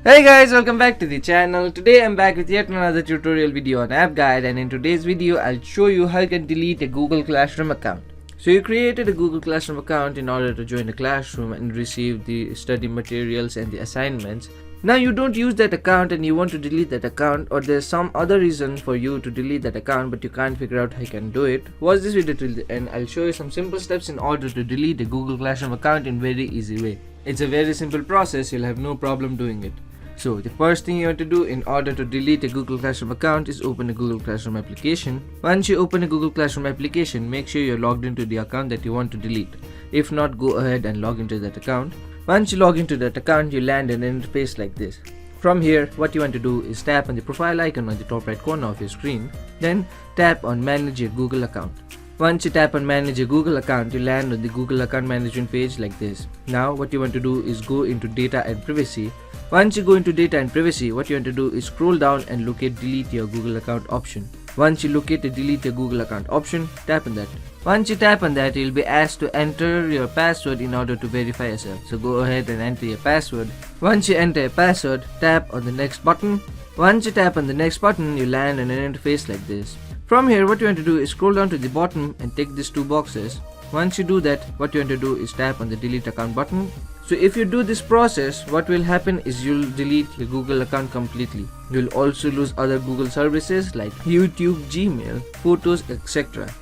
Hey guys, welcome back to the channel. Today I'm back with yet another tutorial video on app guide, and in today's video I'll show you how you can delete a Google Classroom account. So you created a Google Classroom account in order to join the classroom and receive the study materials and the assignments. Now you don't use that account and you want to delete that account, or there's some other reason for you to delete that account but you can't figure out how you can do it. Watch this video till the end. I'll show you some simple steps in order to delete a Google Classroom account in very easy way. It's a very simple process, you'll have no problem doing it. So the first thing you want to do in order to delete a Google Classroom account is open a Google Classroom application. Once you open a Google Classroom application, make sure you're logged into the account that you want to delete. If not, go ahead and log into that account. Once you log into that account, you land in an interface like this. From here, what you want to do is tap on the profile icon on the top right corner of your screen. Then tap on Manage your Google account. Once you tap on Manage your Google account, you land on the Google account management page like this. Now what you want to do is go into Data and Privacy. Once you go into Data and Privacy, what you want to do is scroll down and locate Delete your Google account option. Once you locate the Delete your Google account option, tap on that. Once you tap on that, you'll be asked to enter your password in order to verify yourself. So go ahead and enter your password. Once you enter your password, tap on the next button. Once you tap on the next button, you land in an interface like this. From here, what you want to do is scroll down to the bottom and tick these two boxes. Once you do that, what you want to do is tap on the delete account button. So if you do this process, what will happen is you'll delete your Google account completely. You'll also lose other Google services like YouTube, Gmail, photos, etc.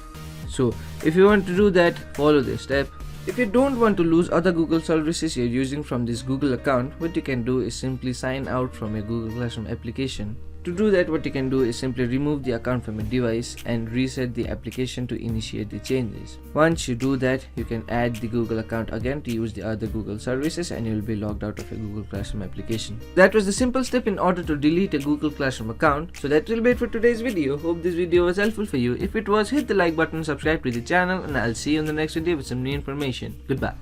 So if you want to do that, follow this step. If you don't want to lose other Google services you're using from this Google account, what you can do is simply sign out from your Google Classroom application. To do that, what you can do is simply remove the account from your device and reset the application to initiate the changes. Once you do that, you can add the Google account again to use the other Google services and you'll be logged out of your Google Classroom application. That was the simple step in order to delete a Google Classroom account. So that will be it for today's video. Hope this video was helpful for you. If it was, hit the like button, subscribe to the channel, and I'll see you in the next video with some new information. Goodbye.